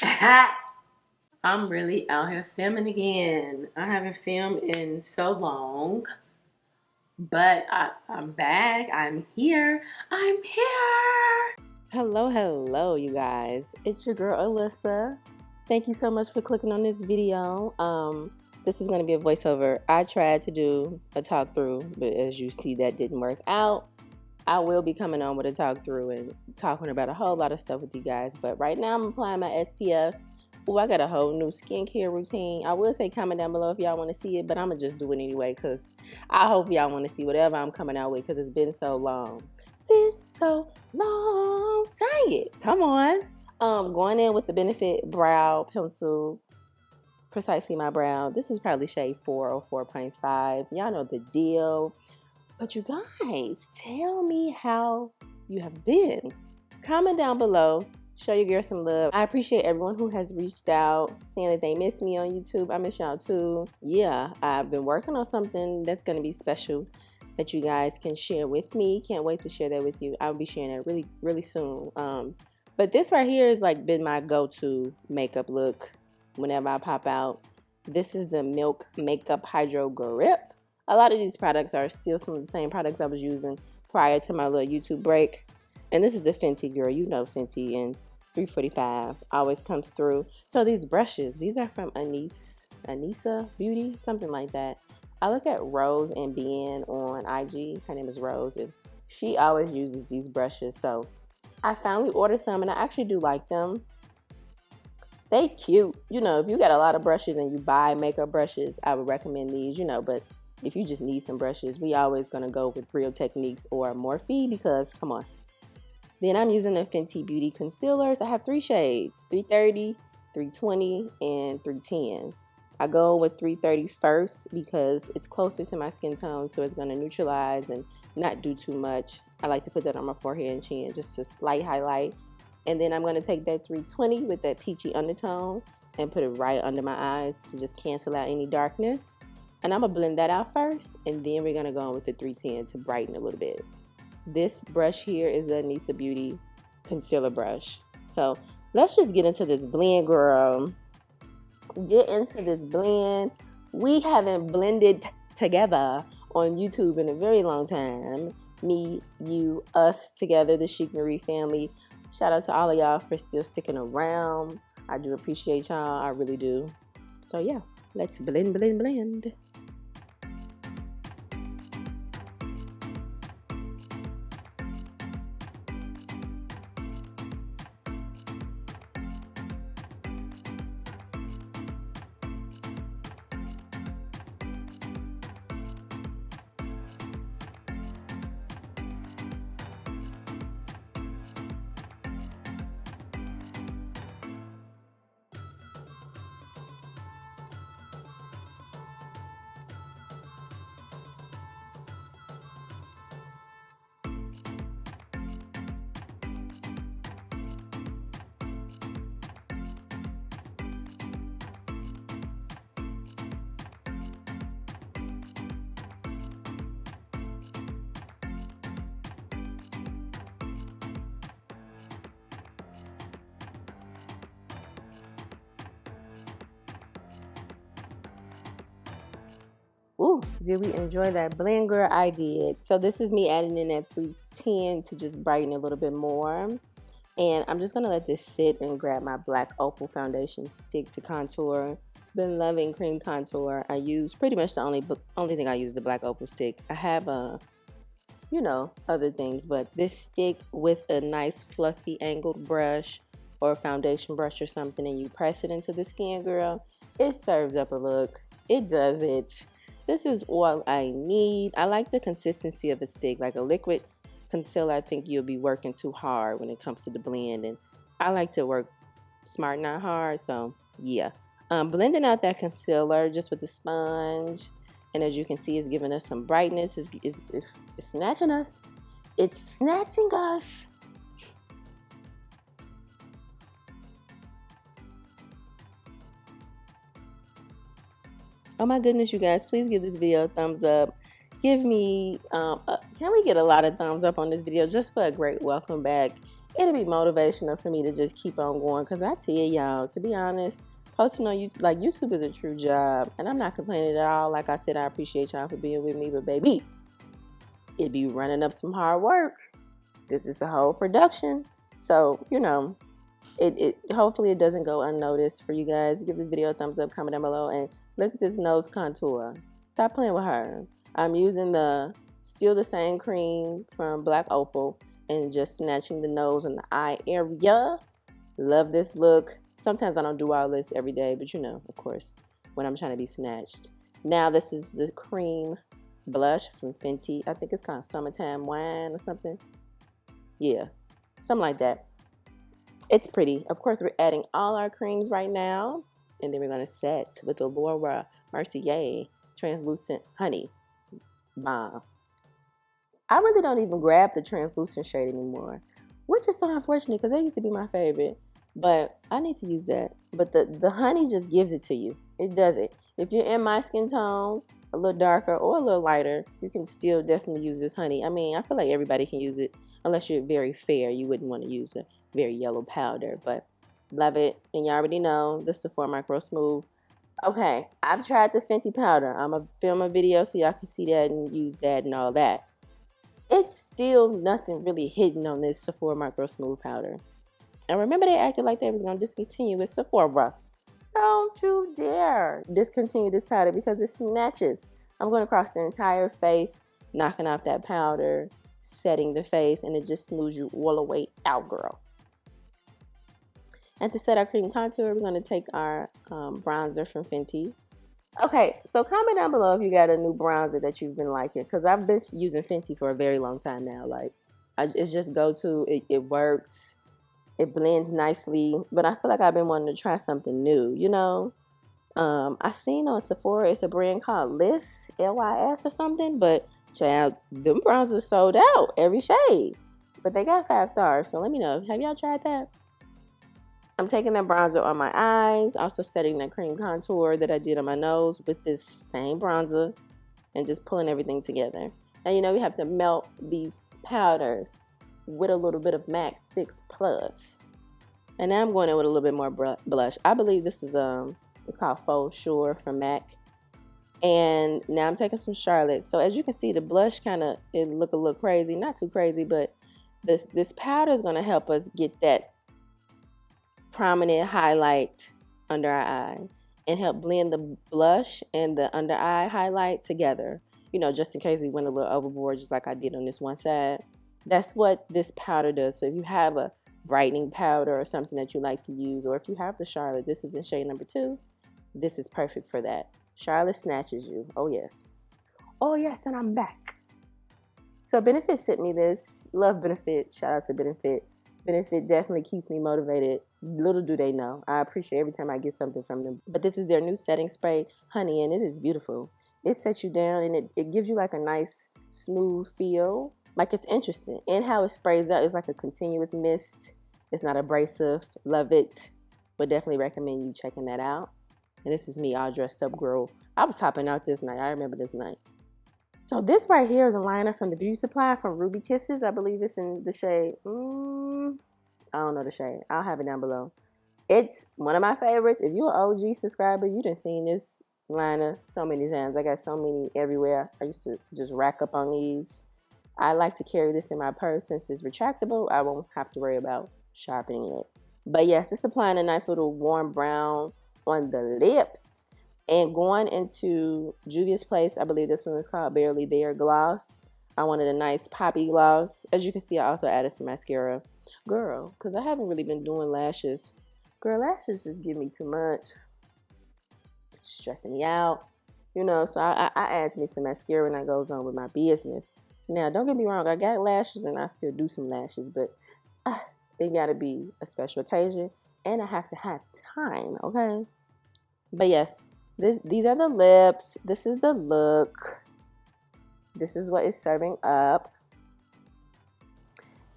I'm really out here filming again. I haven't filmed in so long, but I'm back. I'm here. I'm here. Hello, you guys. It's your girl Alyssa. Thank you so much for clicking on this video. This is going to be a voiceover. I tried to do a talk through, but as you see, that didn't work out. I will be coming on with a talk through and talking about a whole lot of stuff with you guys. But right now, I'm applying my SPF. Oh, I got a whole new skincare routine. I will say comment down below if y'all want to see it, but I'm going to just do it anyway because I hope y'all want to see whatever I'm coming out with because it's been so long. Been so long. Sang it. Come on. Going in with the Benefit Brow Pencil. Precisely my brow. This is probably shade 4 or 4.5. Y'all know the deal. But you guys, tell me how you have been. Comment down below. Show your girl some love. I appreciate everyone who has reached out, saying that they miss me on YouTube. I miss y'all too. Yeah, I've been working on something that's going to be special that you guys can share with me. Can't wait to share that with you. I'll be sharing that really soon. But this right here has like been my go-to makeup look whenever I pop out. This is the Milk Makeup Hydro Grip. A lot of these products are still some of the same products I was using prior to my little YouTube break. And this is the Fenty girl. You know Fenty and 345 always comes through. So these brushes, these are from Anissa Beauty, something like that. I look at Rose and Ben on IG. Her name is Rose, and she always uses these brushes. So I finally ordered some, and I actually do like them. They cute. You know, if you got a lot of brushes and you buy makeup brushes, I would recommend these, you know, but if you just need some brushes, we always going to go with Real Techniques or Morphe because, come on. Then I'm using the Fenty Beauty Concealers. I have 3 shades, 330, 320, and 310. I go with 330 first because it's closer to my skin tone, so it's going to neutralize and not do too much. I like to put that on my forehead and chin just to slight highlight. And then I'm going to take that 320 with that peachy undertone and put it right under my eyes to just cancel out any darkness. And I'm going to blend that out first, and then we're going to go in with the 310 to brighten a little bit. This brush here is the Anissa Beauty Concealer Brush. So let's just get into this blend, girl. Get into this blend. We haven't blended together on YouTube in a very long time. Me, you, us together, the ChicMarieB family. Shout out to all of y'all for still sticking around. I do appreciate y'all. I really do. So yeah, let's blend. Ooh, did we enjoy that blend, girl? I did. So this is me adding in that 310 to just brighten a little bit more. And I'm just going to let this sit and grab my black opal foundation stick to contour. Been loving cream contour. I use pretty much the only thing I use the black opal stick. I have you know, other things, but this stick with a nice fluffy angled brush or a foundation brush or something, and you press it into the skin, girl, it serves up a look. It does it. This is all I need. I like the consistency of a stick. Like a liquid concealer, I think you'll be working too hard when it comes to the blend. And I like to work smart, not hard. So, yeah. Blending out that concealer just with the sponge. And as you can see, it's giving us some brightness. It's snatching us. It's snatching us. Oh my goodness, you guys, please give this video a thumbs up. Give me, can we get a lot of thumbs up on this video just for a great welcome back? it'll be motivational for me to just keep on going. Because I tell y'all, to be honest, posting on YouTube, like YouTube is a true job. And I'm not complaining at all. Like I said, I appreciate y'all for being with me. But baby, it be running up some hard work. This is a whole production. So, you know, it hopefully it doesn't go unnoticed for you guys. Give this video a thumbs up, comment down below, and look at this nose contour. Stop playing with her. I'm using still the same cream from Black Opal and just snatching the nose and the eye area. Love this look. Sometimes I don't do all this every day, but you know, of course, when I'm trying to be snatched. Now this is the cream blush from Fenty. I think it's called Summertime Wine or something. Yeah, something like that. It's pretty. Of course, we're adding all our creams right now. And then we're going to set with the Laura Mercier Translucent Honey Bomb. I really don't even grab the translucent shade anymore, which is so unfortunate because that used to be my favorite. But I need to use that. But the honey just gives it to you. It does it. If you're in my skin tone, a little darker or a little lighter, you can still definitely use this honey. I mean, I feel like everybody can use it. Unless you're very fair, you wouldn't want to use a very yellow powder. But love it. And you already know the Sephora Micro Smooth. Okay, I've tried the Fenty powder. I'm going to film a video so y'all can see that and use that and all that. It's still nothing really hidden on this Sephora Micro Smooth powder. And remember they acted like they was going to discontinue with Sephora. Don't you dare discontinue this powder because it snatches. I'm going across the entire face, knocking off that powder, setting the face, and it just smooths you all the way out, girl. And to set our cream contour, we're going to take our bronzer from Fenty. Okay, so comment down below if you got a new bronzer that you've been liking, because I've been using Fenty for a very long time now. Like, it's just go-to. It works. It blends nicely, but I feel like I've been wanting to try something new, you know? I seen on Sephora, it's a brand called Lys, L-Y-S or something, but child, them bronzers sold out, every shade. But they got 5 stars, so let me know. Have y'all tried that? I'm taking that bronzer on my eyes, also setting that cream contour that I did on my nose with this same bronzer, and just pulling everything together. Now, you know, we have to melt these powders with a little bit of MAC Fix Plus. And now I'm going in with a little bit more blush. I believe this is, it's called Faux Sure from MAC. And now I'm taking some Charlotte. So as you can see, the blush kind of, it look a little crazy. Not too crazy, but this powder is going to help us get that prominent highlight under our eye and help blend the blush and the under eye highlight together. You know, just in case we went a little overboard, just like I did on this one side. That's what this powder does. So if you have a brightening powder or something that you like to use, or if you have the Charlotte, this is in shade number 2. This is perfect for that. Charlotte snatches you. Oh, yes. Oh, yes, and I'm back. So Benefit sent me this. Love Benefit. Shout out to Benefit. Benefit definitely keeps me motivated. Little do they know. I appreciate every time I get something from them. But this is their new setting spray, honey, and it is beautiful. It sets you down, and it gives you like a nice, smooth feel. Like it's interesting. And how it sprays out is like a continuous mist. It's not abrasive. Love it. Would definitely recommend you checking that out. And this is me all dressed up, girl. I was hopping out this night. I remember this night. So this right here is a liner from the Beauty Supply from Ruby Kisses. I believe it's in the shade. I don't know the shade. I'll have it down below. It's one of my favorites. If you're an OG subscriber, you done seen this liner so many times. I got so many everywhere. I used to just rack up on these. I like to carry this in my purse since it's retractable. I won't have to worry about sharpening it. But yes, just applying a nice little warm brown on the lips and going into Juvia's Place. I believe this one is called Barely There Gloss. I wanted a nice poppy gloss. As you can see, I also added some mascara. Girl, because I haven't really been doing lashes. Girl, lashes just give me too much. It's stressing me out. You know, so I add me some mascara and that goes on with my business. Now, don't get me wrong. I got lashes and I still do some lashes, but it got to be a special occasion. And I have to have time, okay? But yes, these are the lips. This is the look. This is what is serving up.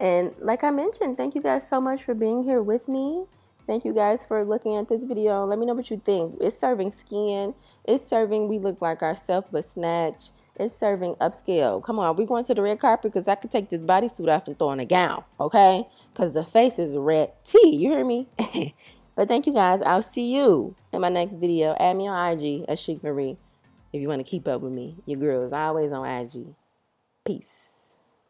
And like I mentioned, thank you guys so much for being here with me. Thank you guys for looking at this video. Let me know what you think. It's serving skin. It's serving we look like ourselves but snatch. It's serving upscale. Come on, we going to the red carpet because I could take this bodysuit off and throw in a gown, okay? Because the face is red tea. You hear me? But thank you guys. I'll see you in my next video. Add me on IG at ChicMarie if you want to keep up with me. Your girl is always on IG. Peace.